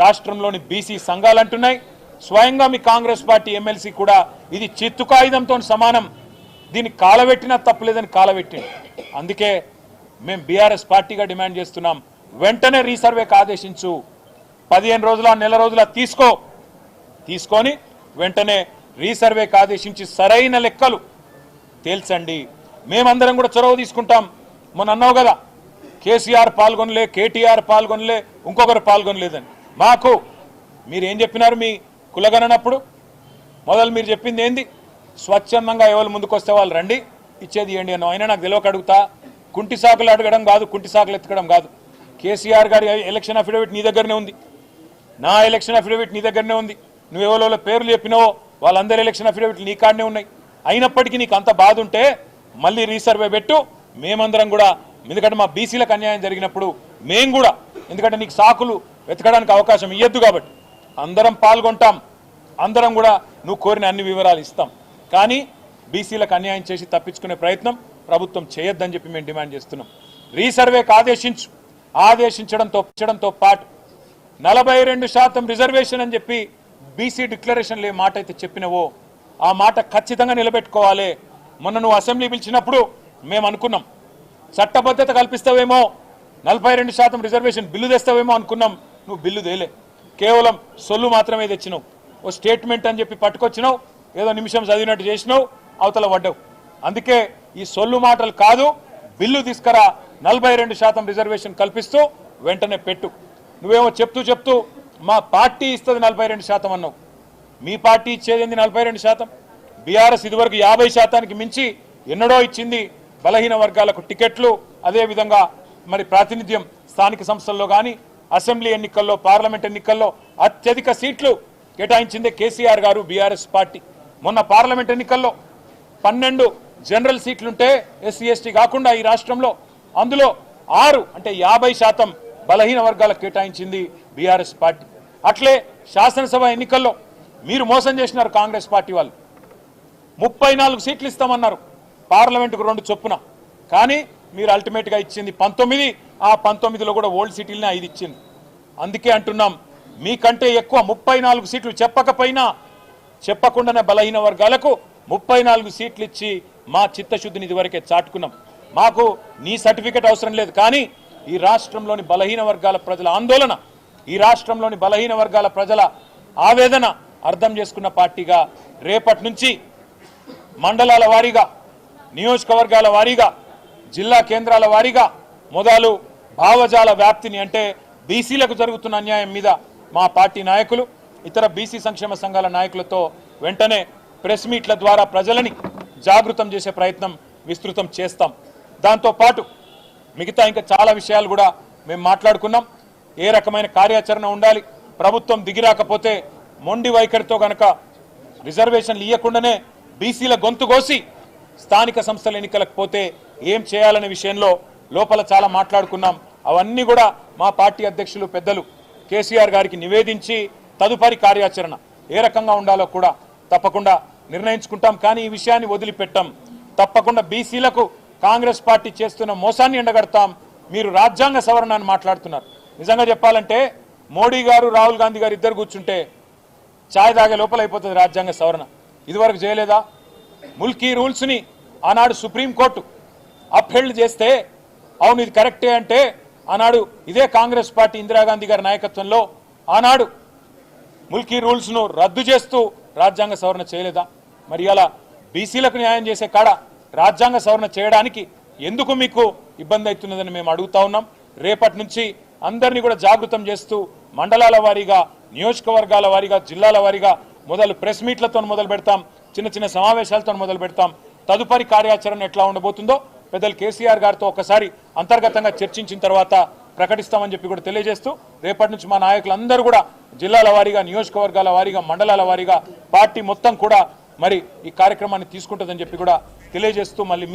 రాష్ట్రంలోని బీసీ సంఘాలు అంటున్నాయి. స్వయంగా మీ కాంగ్రెస్ పార్టీ ఎమ్మెల్సీ కూడా ఇది చిత్తు కాగితంతో సమానం, దీన్ని కాలబెట్టినా తప్పులేదని కాలబెట్టింది. అందుకే మేము బీఆర్ఎస్ పార్టీగా డిమాండ్ చేస్తున్నాం, వెంటనే రీసర్వేకి ఆదేశించు, 15 రోజుల నెల రోజుల తీసుకొని వెంటనే రీసర్వేకి ఆదేశించి సరైన లెక్కలు తేల్చండి. మేమందరం కూడా చొరవ తీసుకుంటాం. మొన్న అన్నావు కదా, కేసీఆర్ పాల్గొనలే, కేటీఆర్ పాల్గొనలే, ఇంకొకరు పాల్గొనలేదని. మాకు మీరేం చెప్పినారు మీ కులగణనప్పుడు? మొదలు మీరు చెప్పింది ఏంది? స్వచ్ఛందంగా ఎవరు ముందుకు వస్తే వాళ్ళు రండి, ఇచ్చేది ఇవ్వండి అన్నావు. అయినా నాకు తెలియక అడుగుతా, కుంటి సాకులు అడగడం కాదు, కుంటి సాకులు ఎత్తకడం కాదు. కేసీఆర్ గారి ఎలక్షన్ అఫిడవిట్ నీ దగ్గరనే ఉంది, నా ఎలక్షన్ అఫిడవిట్ నీ దగ్గరనే ఉంది. నువ్వు ఎవరో పేర్లు చెప్పినావో వాళ్ళందరి ఎలక్షన్ అఫిడవిట్లు నీ కాడనే ఉన్నాయి. అయినప్పటికీ నీకు అంత బాధ ఉంటే మళ్ళీ రీసర్వే పెట్టు. మేమందరం కూడా, ఎందుకంటే మా బీసీలకు అన్యాయం జరిగినప్పుడు మేము కూడా, ఎందుకంటే నీకు సాకులు వెతకడానికి అవకాశం ఇవ్వద్దు కాబట్టి అందరం పాల్గొంటాం, అందరం కూడా నువ్వు కోరిన అన్ని వివరాలు ఇస్తాం. కానీ బీసీలకు అన్యాయం చేసి తప్పించుకునే ప్రయత్నం ప్రభుత్వం చేయొద్దని చెప్పి మేము డిమాండ్ చేస్తున్నాం. రీసర్వేకి ఆదేశించడంతో పాటు 42% రిజర్వేషన్ అని చెప్పి బీసీ డిక్లరేషన్లో ఏ మాట అయితే చెప్పినవో ఆ మాట ఖచ్చితంగా నిలబెట్టుకోవాలి. మొన్న నువ్వు అసెంబ్లీ పిలిచినప్పుడు మేము అనుకున్నాం, చట్టబద్ధత కల్పిస్తావేమో, 42% రిజర్వేషన్ బిల్లు తెస్తావేమో అనుకున్నాం. నువ్వు బిల్లు తేలే, కేవలం సొల్లు మాత్రమే తెచ్చినావు. ఓ స్టేట్మెంట్ అని చెప్పి పట్టుకొచ్చినావు, ఏదో నిమిషం చదివినట్టు చేసినావు, అవతల పడ్డావు. అందుకే ఈ సొల్లు మాటలు కాదు, బిల్లు తీసుకురా, 42% రిజర్వేషన్ కల్పిస్తూ వెంటనే పెట్టు. నువ్వేమో చెప్తూ మా పార్టీ ఇస్తుంది 42% అన్నావు. మీ పార్టీ ఇచ్చేది 42%? బీఆర్ఎస్ ఇదివరకు 50%కి మించి ఎన్నడో ఇచ్చింది. బలహీన వర్గాలకు టికెట్లు, అదేవిధంగా మరి ప్రాతినిధ్యం స్థానిక సంస్థల్లో కానీ అసెంబ్లీ ఎన్నికల్లో, పార్లమెంట్ ఎన్నికల్లో అత్యధిక సీట్లు కేటాయించిందే కేసీఆర్ గారు, బీఆర్ఎస్ పార్టీ. మొన్న పార్లమెంట్ ఎన్నికల్లో 12 జనరల్ సీట్లుంటే ఎస్సీ ఎస్టీ కాకుండా ఈ రాష్ట్రంలో, అందులో 6 అంటే 50% బలహీన వర్గాలకు కేటాయించింది బీఆర్ఎస్ పార్టీ. అట్లే శాసనసభ ఎన్నికల్లో మీరు మోసం చేసినారు కాంగ్రెస్ పార్టీ వాళ్ళు. 34 సీట్లు ఇస్తామన్నారు, పార్లమెంటుకు 2 చొప్పున. కానీ మీరు అల్టిమేట్గా ఇచ్చింది 19. ఆ 19లో కూడా ఓల్డ్ సిటీలనే 5 ఇచ్చింది. అందుకే అంటున్నాం, మీకంటే ఎక్కువ 34 సీట్లు చెప్పకుండానే బలహీన వర్గాలకు 34 సీట్లు ఇచ్చి మా చిత్తశుద్ధిని ఇదివరకే చాటుకున్నాం. మాకు నీ సర్టిఫికెట్ అవసరం లేదు. కానీ ఈ రాష్ట్రంలోని బలహీన వర్గాల ప్రజల ఆందోళన, ఈ రాష్ట్రంలోని బలహీన వర్గాల ప్రజల ఆవేదన అర్థం చేసుకున్న పార్టీగా రేపటి నుంచి మండలాల వారీగా, నియోజకవర్గాల వారీగా, జిల్లా కేంద్రాల వారీగా మొదలు భావజాల వ్యాప్తిని, అంటే బీసీలకు జరుగుతున్న అన్యాయం మీద మా పార్టీ నాయకులు, ఇతర బీసీ సంక్షేమ సంఘాల నాయకులతో వెంటనే ప్రెస్ మీట్ల ద్వారా ప్రజలని జాగృతం చేసే ప్రయత్నం విస్తృతం చేస్తాం. దాంతోపాటు మిగతా ఇంకా చాలా విషయాలు కూడా మేము మాట్లాడుకున్నాం. ఏ రకమైన కార్యాచరణ ఉండాలి, ప్రభుత్వం దిగిరాకపోతే మొండి వైఖరితో గనక రిజర్వేషన్లు ఇవ్వకుండానే బీసీల గొంతు కోసి స్థానిక సంస్థల ఎన్నికలకు పోతే ఏం చేయాలనే విషయంలో లోపల చాలా మాట్లాడుకున్నాం. అవన్నీ కూడా మా పార్టీ అధ్యక్షులు పెద్దలు కేసీఆర్ గారికి నివేదించి తదుపరి కార్యాచరణ ఏ రకంగా ఉండాలో కూడా తప్పకుండా నిర్ణయించుకుంటాం. కానీ ఈ విషయాన్ని వదిలిపెట్టాం. తప్పకుండా బీసీలకు కాంగ్రెస్ పార్టీ చేస్తున్న మోసాన్ని ఎండగడతాం. మీరు రాజ్యాంగ సవరణ అని మాట్లాడుతున్నారు. నిజంగా చెప్పాలంటే మోడీ గారు, రాహుల్ గాంధీ గారు ఇద్దరు కూర్చుంటే ఛాయ్ తాగే లోపల అయిపోతుంది రాజ్యాంగ సవరణ. ఇదివరకు చేయలేదా? ముల్కీ రూల్స్ని ఆనాడు సుప్రీంకోర్టు అప్హెల్డ్ చేస్తే అవును ఇది కరెక్టే అంటే ఆనాడు ఇదే కాంగ్రెస్ పార్టీ ఇందిరాగాంధీ గారి నాయకత్వంలో ఆనాడు ముల్కీ రూల్స్ను రద్దు చేస్తూ రాజ్యాంగ సవరణ చేయలేదా? మరి అలా బీసీలకు న్యాయం చేసే కాడ రాజ్యాంగ సవరణ చేయడానికి ఎందుకు మీకు ఇబ్బంది అవుతున్నదని మేము అడుగుతా ఉన్నాం. రేపటి నుంచి అందరినీ కూడా జాగృతం చేస్తూ మండలాల వారీగా, నియోజకవర్గాల వారీగా, జిల్లాల వారీగా మొదలు ప్రెస్ మీట్లతో మొదలు పెడతాం, చిన్న చిన్న సమావేశాలతో మొదలు పెడతాం. తదుపరి కార్యాచరణ ఎట్లా ఉండబోతుందో పెద్దలు కేసీఆర్ గారితో ఒకసారి అంతర్గతంగా చర్చించిన తర్వాత ప్రకటిస్తామని చెప్పి కూడా తెలియజేస్తూ రేపటి నుంచి మా నాయకులందరూ కూడా జిల్లాల వారీగా, నియోజకవర్గాల వారీగా, మండలాల వారీగా పార్టీ మొత్తం కూడా మరి ఈ కార్యక్రమాన్ని తీసుకుంటుందని చెప్పి కూడా తెలియజేస్తూ మళ్ళీ